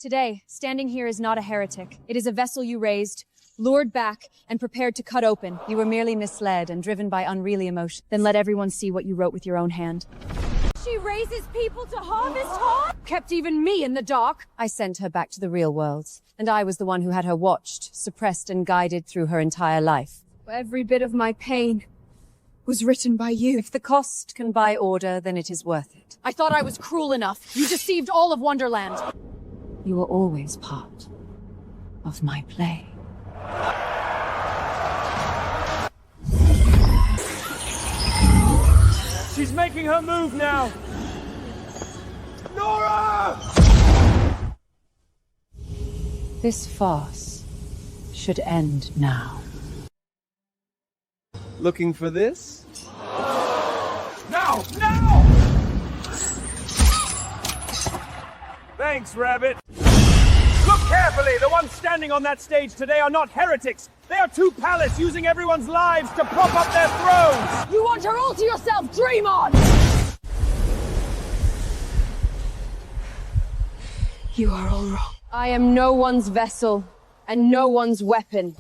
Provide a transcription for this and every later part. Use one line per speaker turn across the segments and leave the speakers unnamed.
Today, standing here is not a heretic. It is a vessel you raised, lured back, and prepared to cut open. You were merely misled and driven by unreal emotion. Then let everyone see what you wrote with your own hand.
She raises people to harvest her? Kept even me in the dark.
I sent her back to the real world, and I was the one who had her watched, suppressed, and guided through her entire life.
Every bit of my pain was written by you.
If the cost can buy order, then it is worth it.
I thought I was cruel enough. You deceived all of Wonderland.
You were always part of my play.
She's making her move now! Nora!
This farce should end now.
Looking for this? Now! Now! Thanks, Rabbit. Look carefully! The ones standing on that stage today are not heretics! They are two palace using everyone's lives to prop up their thrones!
You want her all to yourself! Dream on! You are all wrong.
I am no one's vessel, and no one's weapon.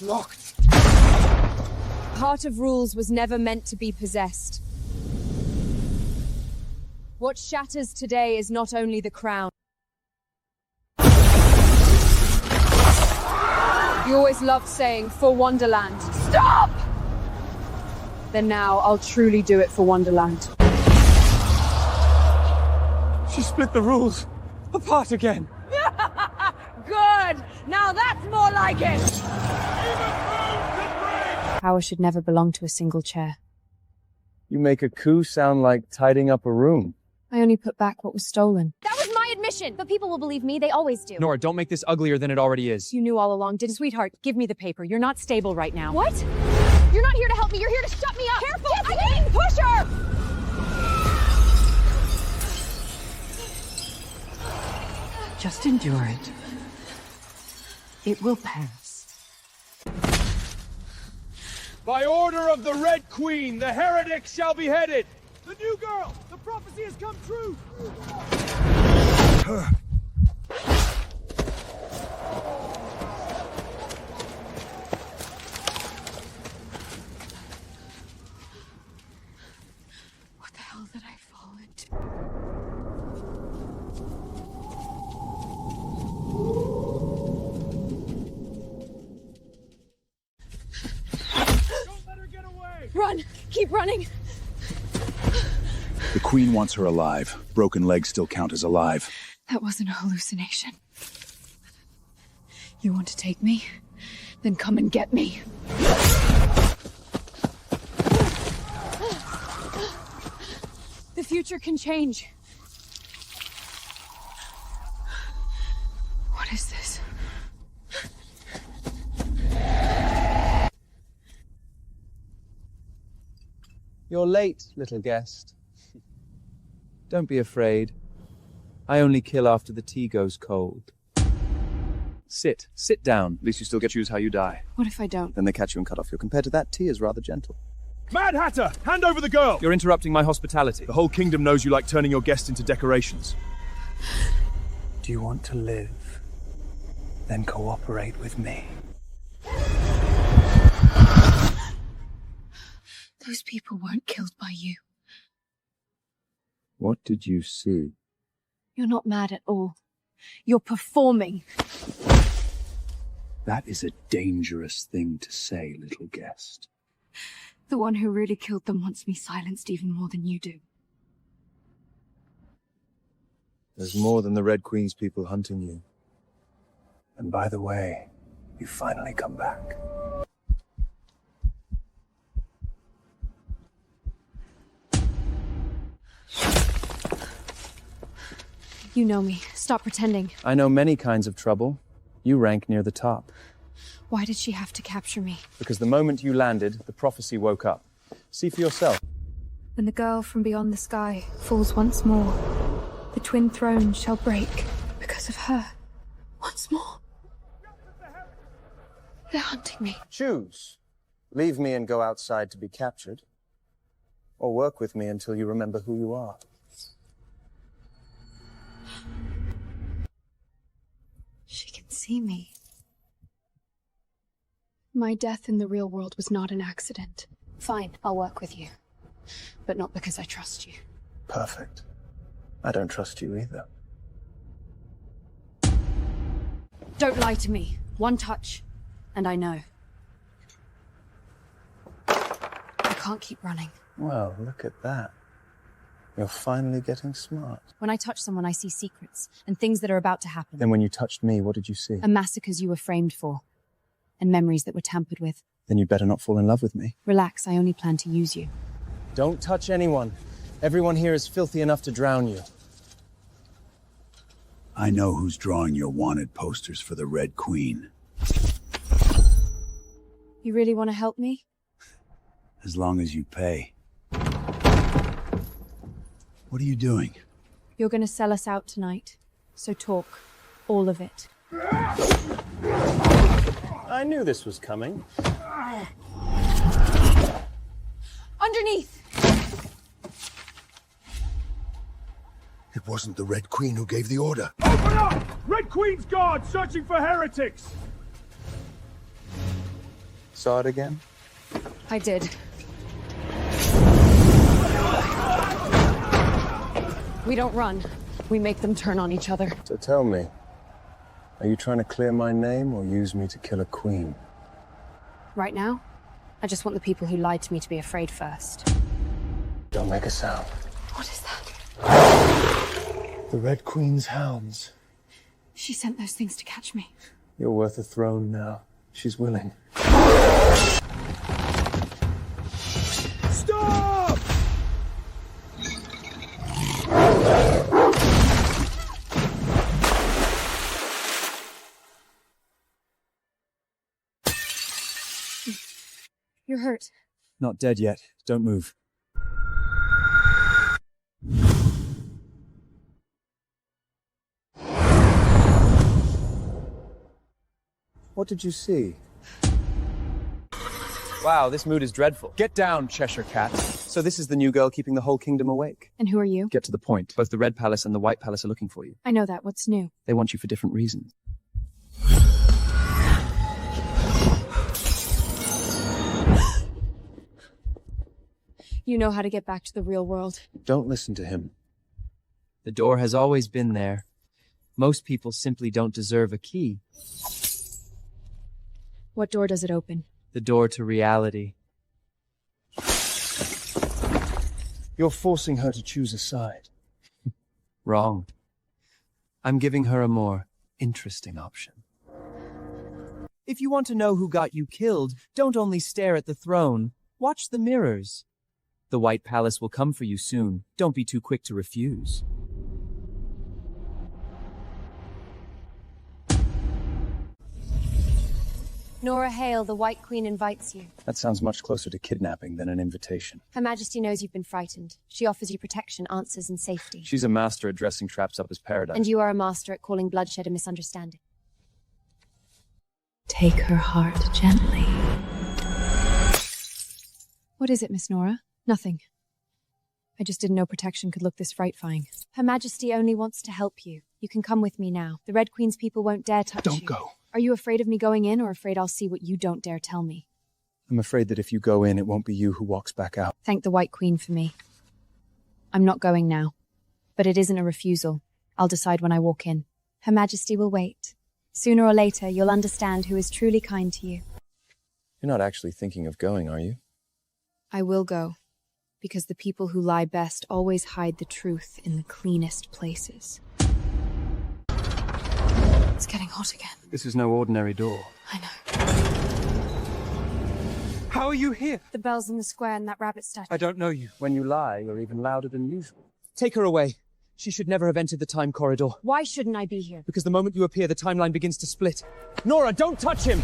Locked.
Heart of Rules was never meant to be possessed. What shatters today is not only the crown. You always loved saying, for Wonderland.
Stop!
Then now, I'll truly do it for Wonderland.
She split the rules apart again.
Good! Now that's more like it!
Power should never belong to a single chair.
You make a coup sound like tidying up a room.
I only put back what was stolen.
That was my admission! But people will believe me, they always do.
Nora, don't make this uglier than it already is.
You knew all along, didn't you? Sweetheart, give me the paper. You're not stable right now.
What? You're not here to help me, you're here to shut me up! Careful! I didn't push her!
Just endure it. It will pass.
By order of the Red Queen, the heretics shall be headed. The new girl! The prophecy has come true!
What the hell did I fall into?
Don't let her get away!
Run! Keep running!
The Queen wants her alive. Broken legs still count as alive.
That wasn't a hallucination. You want to take me? Then come and get me. The future can change. What is this?
You're late, little guest. Don't be afraid. I only kill after the tea goes cold. Sit down.
At least you still get to choose how you die.
What if I don't?
Then they catch you and cut off your. Compared to that, tea is rather gentle.
Mad Hatter, hand over the girl!
You're interrupting my hospitality.
The whole kingdom knows you like turning your guests into decorations.
Do you want to live? Then cooperate with me.
Those people weren't killed by you.
What did you see?
You're not mad at all. You're performing.
That is a dangerous thing to say, little guest.
The one who really killed them wants me silenced even more than you do.
There's more than the Red Queen's people hunting you.
And by the way, you finally come back.
You know me. Stop pretending.
I know many kinds of trouble. You rank near the top.
Why did she have to capture me?
Because the moment you landed, the prophecy woke up. See for yourself.
When the girl from beyond the sky falls once more, the twin thrones shall break because of her. Once more. They're hunting me.
Choose. Leave me and go outside to be captured. Or work with me until you remember who you are.
see me. My death in the real world was not an accident. Fine, I'll work with you. But not because I trust you.
Perfect. I don't trust you either.
Don't lie to me. One touch, and I know. I can't keep running.
Well, look at that. You're finally getting smart.
When I touch someone, I see secrets and things that are about to happen.
Then when you touched me, what did you see?
Massacres you were framed for, and memories that were tampered with.
Then you'd better not fall in love with me.
Relax, I only plan to use you.
Don't touch anyone. Everyone here is filthy enough to drown you.
I know who's drawing your wanted posters for the Red Queen.
You really want to help me?
As long as you pay. What are you doing?
You're gonna sell us out tonight. So talk. All of it.
I knew this was coming.
Underneath!
It wasn't the Red Queen who gave the order.
Open up! Red Queen's guard searching for heretics!
Saw it again?
I did. We don't run. We make them turn on each other.
So tell me, are you trying to clear my name or use me to kill a queen?
Right now, I just want the people who lied to me to be afraid first.
Don't make a sound.
What is that?
The Red Queen's hounds.
She sent those things to catch me.
You're worth a throne now. She's willing.
Stop!
You're hurt.
Not dead yet. Don't move.
What did you see?
Wow, this mood is dreadful. Get down, Cheshire Cat. So this is the new girl keeping the whole kingdom awake.
And who are you?
Get to the point. Both the Red Palace and the White Palace are looking for you.
I know that. What's new?
They want you for different reasons.
You know how to get back to the real world.
Don't listen to him.
The door has always been there. Most people simply don't deserve a key.
What door does it open?
The door to reality.
You're forcing her to choose a side.
Wrong. I'm giving her a more interesting option. If you want to know who got you killed, don't only stare at the throne. Watch the mirrors. The White Palace will come for you soon. Don't be too quick to refuse.
Nora Hale, the White Queen invites you.
That sounds much closer to kidnapping than an invitation.
Her Majesty knows you've been frightened. She offers you protection, answers, and safety.
She's a master at dressing traps up as paradise.
And you are a master at calling bloodshed a misunderstanding.
Take her heart gently.
What is it, Miss Nora? Nothing. I just didn't know protection could look this frightfying. Her Majesty only wants to help you. You can come with me now. The Red Queen's people won't dare touch you.
Don't go.
Are you afraid of me going in, or afraid I'll see what you don't dare tell me?
I'm afraid that if you go in, it won't be you who walks back out.
Thank the White Queen for me. I'm not going now. But it isn't a refusal. I'll decide when I walk in. Her Majesty will wait. Sooner or later, you'll understand who is truly kind to you.
You're not actually thinking of going, are you?
I will go. Because the people who lie best always hide the truth in the cleanest places. It's getting hot again.
This is no ordinary door.
I know.
How are you here?
The bells in the square and that rabbit statue.
I don't know you.
When you lie, you're even louder than usual.
Take her away. She should never have entered the time corridor.
Why shouldn't I be here?
Because the moment you appear, the timeline begins to split. Nora, don't touch him!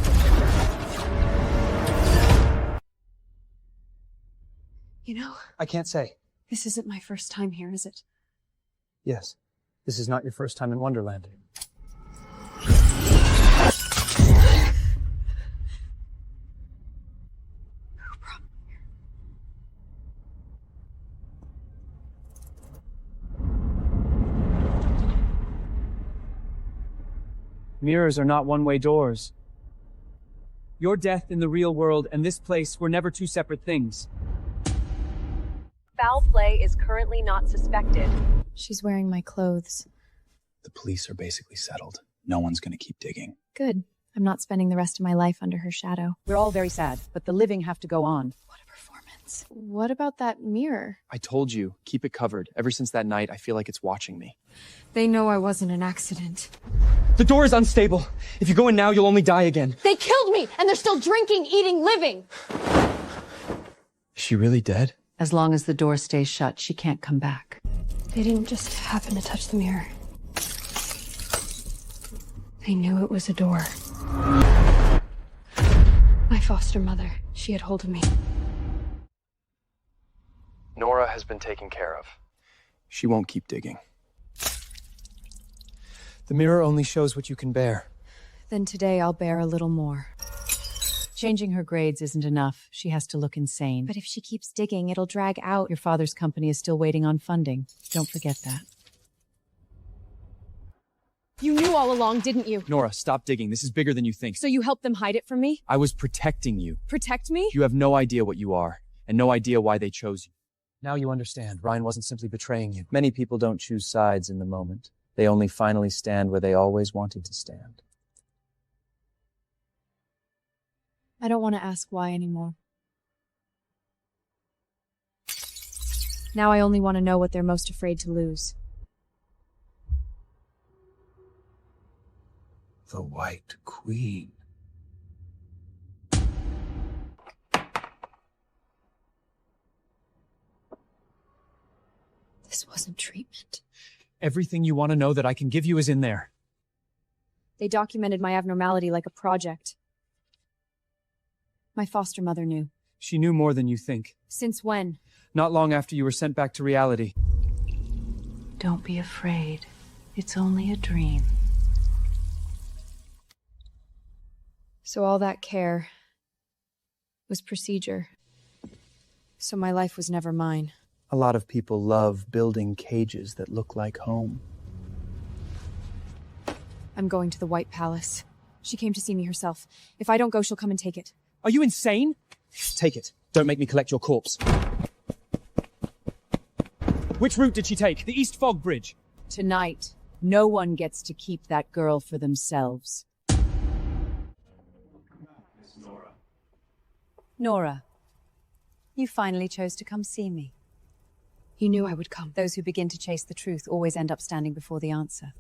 You know,
I can't say.
this isn't my first time here, is it?
Yes. This is not your first time in Wonderland.
Mirrors are not one-way doors. Your death in the real world and this place were never two separate things.
Foul play is currently not suspected.
She's wearing my clothes.
The police are basically settled. No one's gonna keep digging.
Good. I'm not spending the rest of my life under her shadow.
We're all very sad, but the living have to go on.
What a performance. What about that mirror?
I told you, keep it covered. Ever since that night, I feel like it's watching me.
They know I wasn't an accident.
The door is unstable. If you go in now, you'll only die again.
They killed me, and they're still drinking, eating, living.
Is she really dead?
As long as the door stays shut, she can't come back.
They didn't just happen to touch the mirror. They knew it was a door. My foster mother, she had hold of me.
Nora has been taken care of. She won't keep digging.
The mirror only shows what you can bear.
Then today I'll bear a little more.
Changing her grades isn't enough. She has to look insane.
But if she keeps digging, it'll drag out.
Your father's company is still waiting on funding. Don't forget that.
You knew all along, didn't you?
Nora, stop digging. This is bigger than you think.
So you helped them hide it from me?
I was protecting you.
Protect me?
You have no idea what you are, and no idea why they chose you.
Now you understand. Ryan wasn't simply betraying you. Many people don't choose sides in the moment. They only finally stand where they always wanted to stand.
I don't want to ask why anymore. Now I only want to know what they're most afraid to lose.
The White Queen.
This wasn't treatment.
Everything you want to know that I can give you is in there.
They documented my abnormality like a project. My foster mother knew.
She knew more than you think.
Since when?
Not long after you were sent back to reality.
Don't be afraid. It's only a dream.
So all that care was procedure. So my life was never mine.
A lot of people love building cages that look like home.
I'm going to the White Palace. She came to see me herself. If I don't go, she'll come and take it.
Are you insane? Take it. Don't make me collect your corpse. Which route did she take? The East Fog Bridge.
Tonight, no one gets to keep that girl for themselves. Nora, you finally chose to come see me.
You knew I would come.
Those who begin to chase the truth always end up standing before the answer.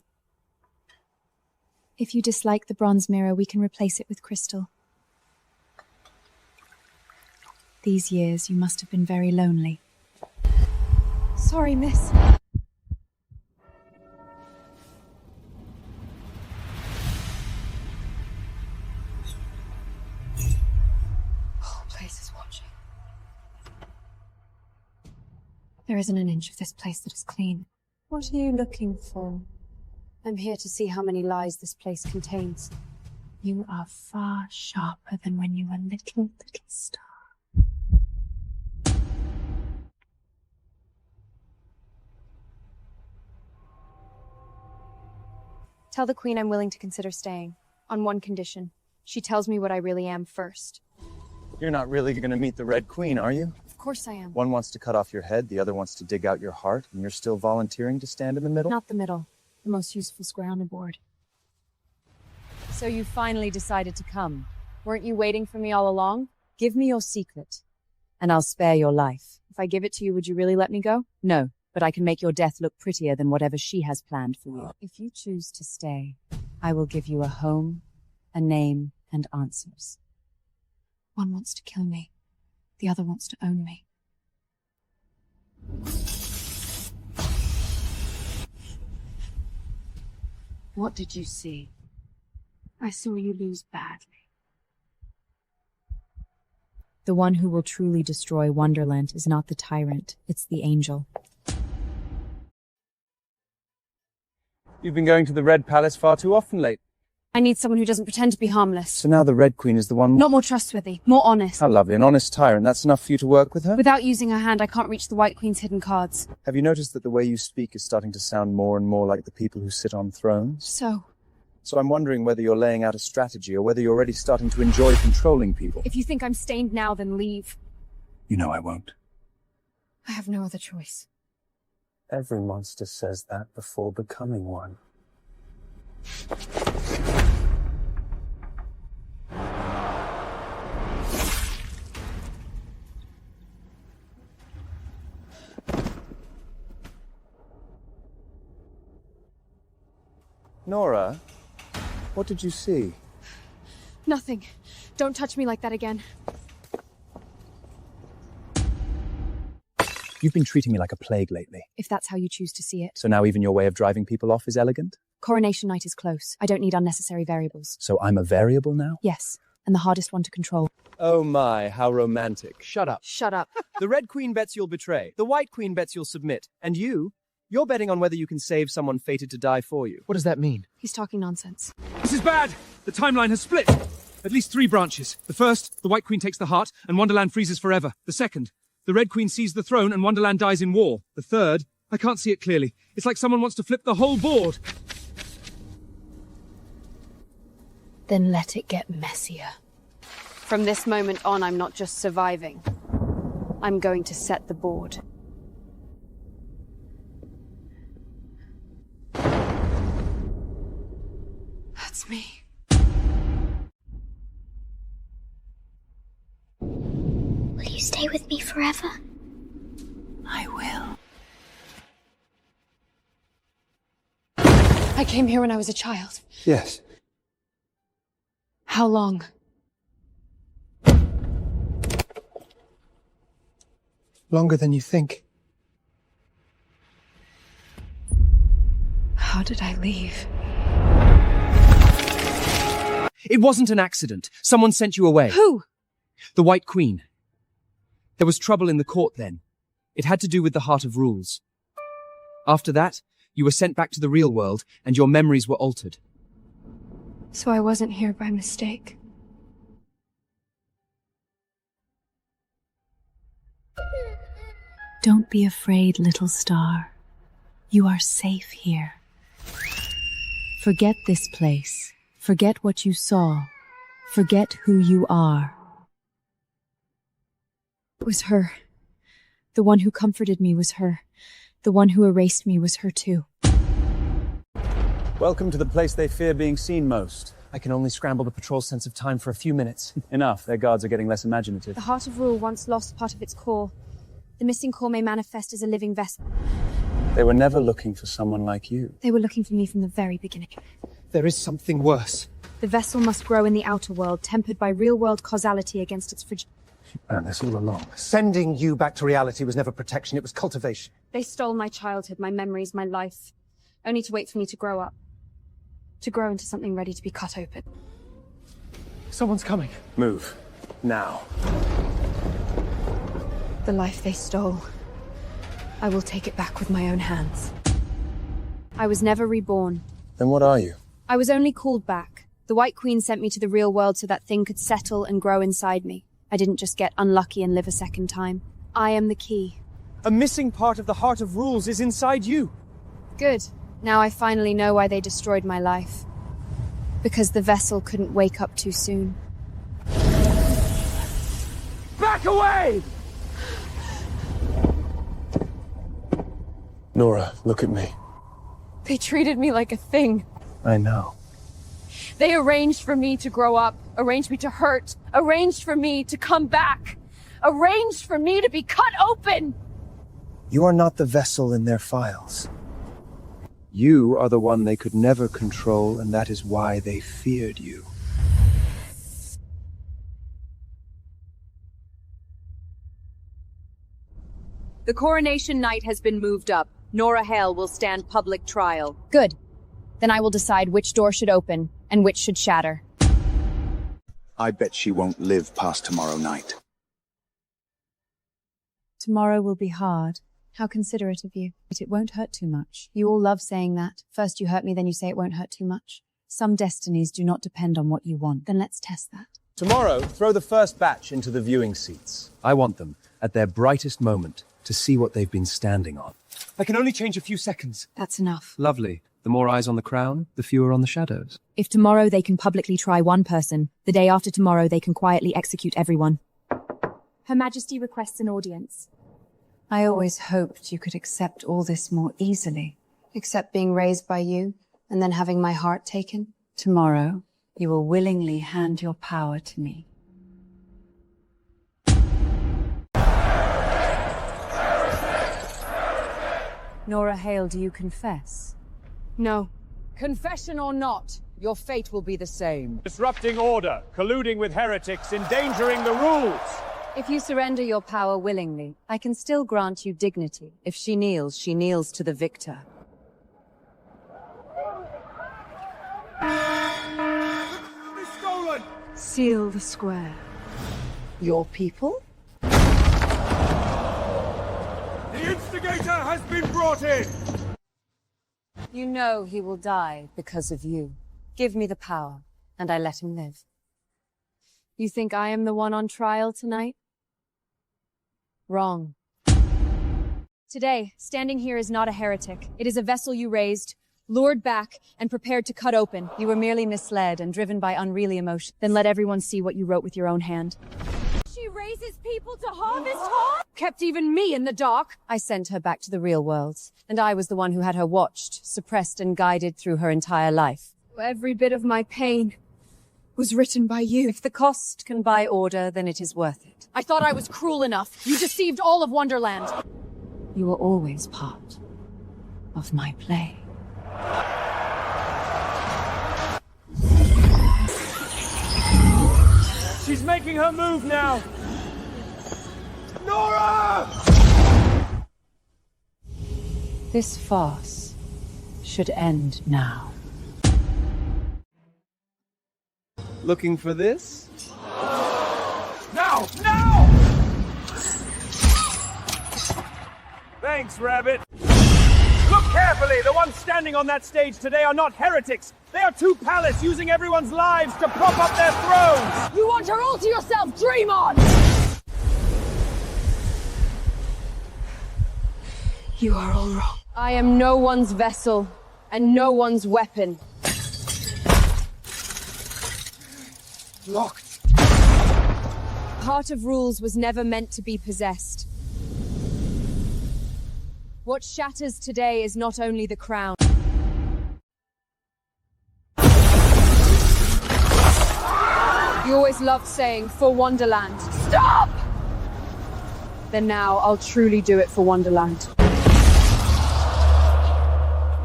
If you dislike the bronze mirror, we can replace it with crystal. These years, you must have been very lonely. Sorry, miss.
Whole place is watching.
There isn't an inch of this place that is clean.
What are you looking for?
I'm here to see how many lies this place contains.
You are far sharper than when you were little star.
Tell the Queen I'm willing to consider staying, on one condition. She tells me what I really am first.
You're not really going to meet the Red Queen, are you?
Of course I am.
One wants to cut off your head, the other wants to dig out your heart, and you're still volunteering to stand in the middle?
Not the middle. The most useful square on the board.
So you finally decided to come. Weren't you waiting for me all along? Give me your secret, and I'll spare your life.
If I give it to you, would you really let me go?
No, but I can make your death look prettier than whatever she has planned for you. If you choose to stay, I will give you a home, a name, and answers.
One wants to kill me. The other wants to own me.
What did you see?
I saw you lose badly.
The one who will truly destroy Wonderland is not the tyrant, it's the angel.
You've been going to the Red Palace far too often lately.
I need someone who doesn't pretend to be harmless.
So now the Red Queen is the one...
Not more trustworthy, more honest.
How lovely, an honest tyrant. That's enough for you to work with her?
Without using her hand, I can't reach the White Queen's hidden cards.
Have you noticed that the way you speak is starting to sound more and more like the people who sit on thrones?
So
So I'm wondering whether you're laying out a strategy or whether you're already starting to enjoy controlling people.
If you think I'm stained now, then leave.
You know I won't.
I have no other choice.
Every monster says that before becoming one.
Nora, what did you see?
Nothing. Don't touch me like that again.
You've been treating me like a plague lately.
If that's how you choose to see it.
So now even your way of driving people off is elegant?
Coronation night is close. I don't need unnecessary variables.
So I'm a variable now?
Yes, and the hardest one to control.
Oh my, how romantic. Shut up.
Shut up.
The Red Queen bets you'll betray. The White Queen bets you'll submit. And you're betting on whether you can save someone fated to die for you.
What does that mean?
He's talking nonsense.
This is bad! The timeline has split! At least 3 branches. The first, the White Queen takes the heart, and Wonderland freezes forever. The second, the Red Queen seizes the throne, and Wonderland dies in war. The third, I can't see it clearly. It's like someone wants to flip the whole board.
Then let it get messier. From this moment on, I'm not just surviving. I'm going to set the board. That's me.
Will you stay with me forever?
I will. I came here when I was a child.
Yes.
How long?
Longer than you think.
How did I leave?
It wasn't an accident. Someone sent you away.
Who?
The White Queen. There was trouble in the court then. It had to do with the Heart of Rules. After that, you were sent back to the real world, and your memories were altered.
So I wasn't here by mistake.
Don't be afraid, little star. You are safe here. Forget this place. Forget what you saw. Forget who you are.
It was her. The one who comforted me was her. The one who erased me was her too.
Welcome to the place they fear being seen most. I can only scramble the patrol's sense of time for a few minutes. Enough, their guards are getting less imaginative.
The Heart of Rule once lost part of its core. The missing core may manifest as a living vessel.
They were never looking for someone like you.
They were looking for me from the very beginning.
There is something worse.
The vessel must grow in the outer world, tempered by real-world causality against its fragility.
She planned this all along.
Sending you back to reality was never protection, it was cultivation.
They stole my childhood, my memories, my life, only to wait for me to grow up. To grow into something ready to be cut open.
Someone's coming.
Move. Now.
The life they stole, I will take it back with my own hands.
I was never reborn.
Then what are you?
I was only called back. The White Queen sent me to the real world so that thing could settle and grow inside me. I didn't just get unlucky and live a second time. I am the key.
A missing part of the Heart of Rules is inside you.
Good. Now I finally know why they destroyed my life. Because the vessel couldn't wake up too soon.
Back away!
Nora, look at me.
They treated me like a thing.
I know.
They arranged for me to grow up, arranged me to hurt, arranged for me to come back, arranged for me to be cut open!
You are not the vessel in their files. You are the one they could never control, and that is why they feared you.
The coronation night has been moved up. Nora Hale will stand public trial.
Good. Then I will decide which door should open and which should shatter.
I bet she won't live past tomorrow night.
Tomorrow will be hard.
How considerate of you.
But it won't hurt too much.
You all love saying that. First you hurt me, then you say it won't hurt too much.
Some destinies do not depend on what you want.
Then let's test that.
Tomorrow, throw the first batch into the viewing seats. I want them, at their brightest moment, to see what they've been standing on. I can only change a few seconds.
That's enough.
Lovely. The more eyes on the crown, the fewer on the shadows.
If tomorrow they can publicly try one person, the day after tomorrow they can quietly execute everyone. Her Majesty requests an audience.
I always hoped you could accept all this more easily.
Except being raised by you, and then having my heart taken?
Tomorrow, you will willingly hand your power to me. Nora Hale, do you confess?
No.
Confession or not, your fate will be the same.
Disrupting order, colluding with heretics, endangering the rules.
If you surrender your power willingly, I can still grant you dignity. If she kneels to the victor.
It's stolen!
Seal the square. Your people?
The instigator has been brought in!
You know he will die because of you. Give me the power, and I let him live.
You think I am the one on trial tonight? Wrong.
Today, standing here is not a heretic. It is a vessel you raised, lured back, and prepared to cut open.
You were merely misled and driven by unreal emotion.
Then let everyone see what you wrote with your own hand.
She raises people to harvest harm? Kept even me in the dark.
I sent her back to the real world, and I was the one who had her watched, suppressed, and guided through her entire life.
Every bit of my pain was written by you.
If the cost can buy order, then it is worth it.
I thought I was cruel enough. You deceived all of Wonderland.
You were always part of my play.
She's making her move now! Nora!
This farce should end now.
Looking for this?
Now! Now! Thanks, Rabbit. Look carefully! The ones standing on that stage today are not heretics! They are two palace using everyone's lives to prop up their thrones!
You want her all to yourself? Dream on!
You are all wrong.
I am no one's vessel, and no one's weapon.
Locked.
Heart of Rules was never meant to be possessed. What shatters today is not only the crown.
You always loved saying, for Wonderland. Stop! Then now, I'll truly do it for Wonderland.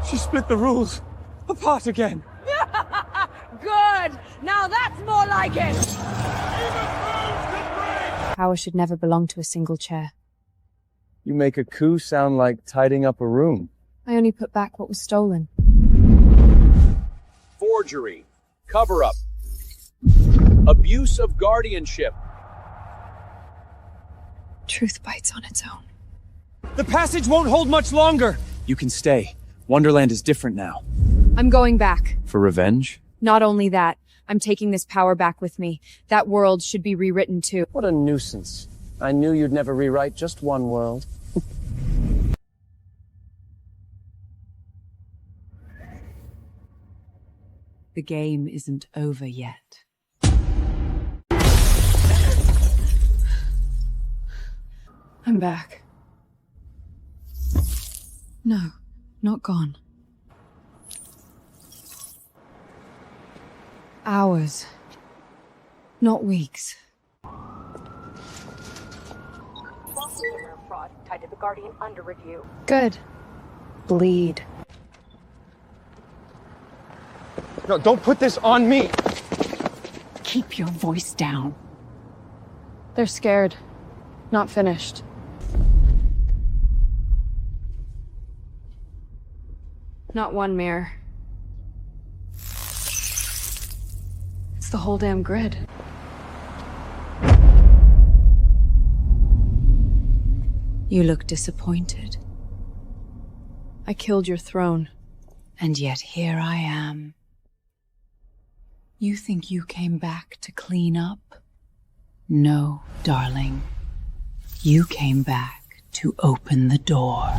She split the rules apart again.
Good! Now that's more like it!
Power should never belong to a single chair.
You make a coup sound like tidying up a room.
I only put back what was stolen.
Forgery, cover-up, abuse of guardianship.
Truth bites on its own.
The passage won't hold much longer!
You can stay. Wonderland is different now.
I'm going back.
For revenge?
Not only that, I'm taking this power back with me. That world should be rewritten too.
What a nuisance. I knew you'd never rewrite just one world.
The game isn't over yet.
I'm back. No, not gone. Hours. Not weeks.
Fraud tied to the Guardian under review.
Good. Bleed.
No, don't put this on me!
Keep your voice down.
They're scared. Not finished. Not one mirror. It's the whole damn grid.
You look disappointed.
I killed your throne.
And yet here I am. You think you came back to clean up? No, darling. You came back to open the door.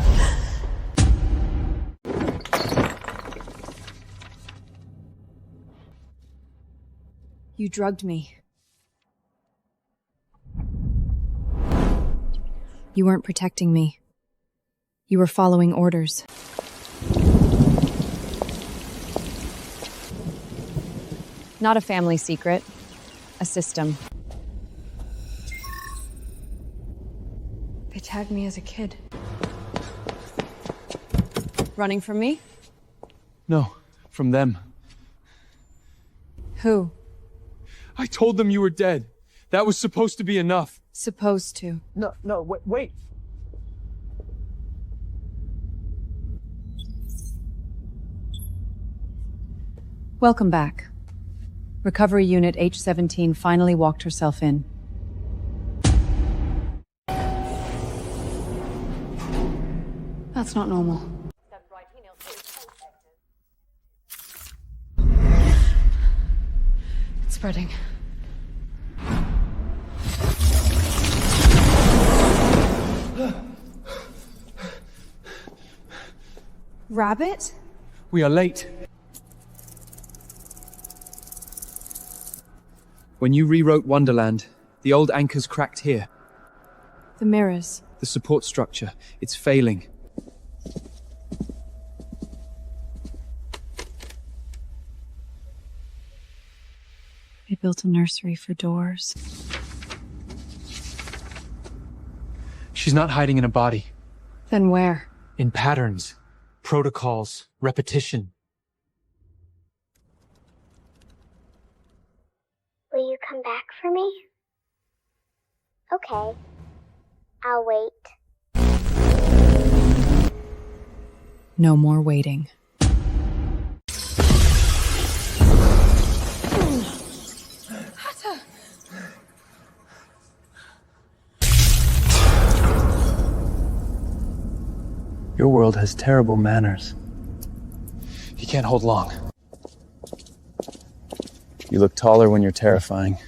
You drugged me. You weren't protecting me. You were following orders. Not a family secret. A system. They tagged me as a kid. Running from me?
No, from them.
Who?
I told them you were dead. That was supposed to be enough.
Supposed to.
No, wait.
Welcome back. Recovery Unit H-17 finally walked herself in. That's not normal. It's spreading. Rabbit?
We are late. When you rewrote Wonderland, the old anchor's cracked here.
The mirrors.
The support structure, it's failing.
They built a nursery for doors.
She's not hiding in a body.
Then where?
In patterns, protocols, repetition.
Will you come back for me? Okay. I'll wait.
No more waiting.
Your world has terrible manners.
He can't hold long.
You look taller when you're terrifying.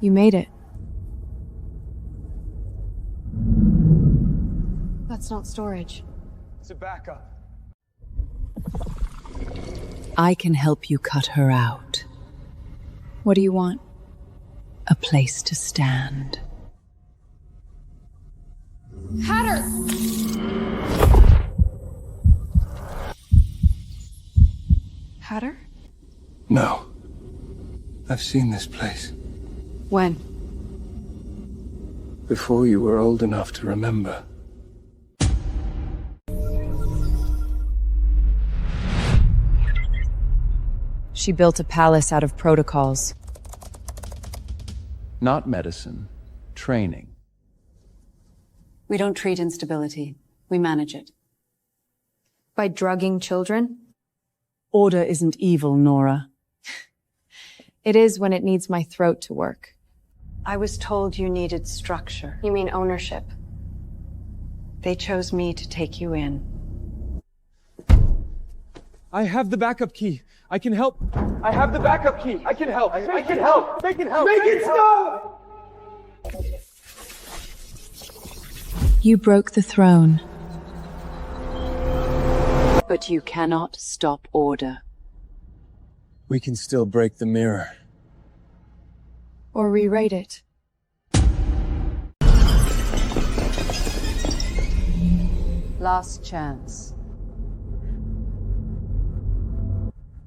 You made it. That's not storage.
It's a backup.
I can help you cut her out.
What do you want?
A place to stand.
Hatter!
Hatter?
No. I've seen this place.
When?
Before you were old enough to remember.
She built a palace out of protocols.
Not medicine. Training.
We don't treat instability. We manage it.
By drugging children?
Order isn't evil, Nora.
It is when it needs my throat to work.
I was told you needed structure.
You mean ownership?
They chose me to take you in.
I have the backup key. I can help. I have the backup key. I can help. I can help. They can help.
Make it stop!
You broke the throne. But you cannot stop order.
We can still break the mirror.
Or rewrite it.
Last chance.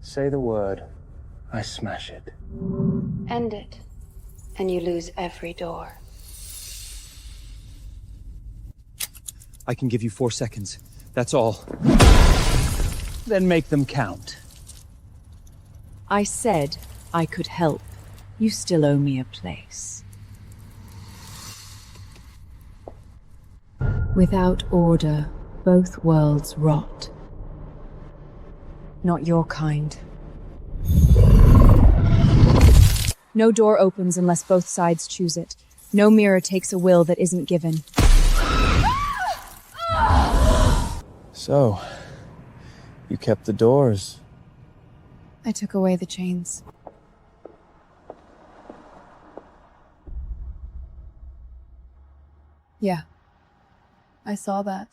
Say the word. I smash it.
End it, and you lose every door.
I can give you 4 seconds. That's all.
Then make them count.
I said I could help. You still owe me a place. Without order, both worlds rot.
Not your kind. No door opens unless both sides choose it. No mirror takes a will that isn't given.
So, you kept the doors.
I took away the chains. Yeah. I saw that.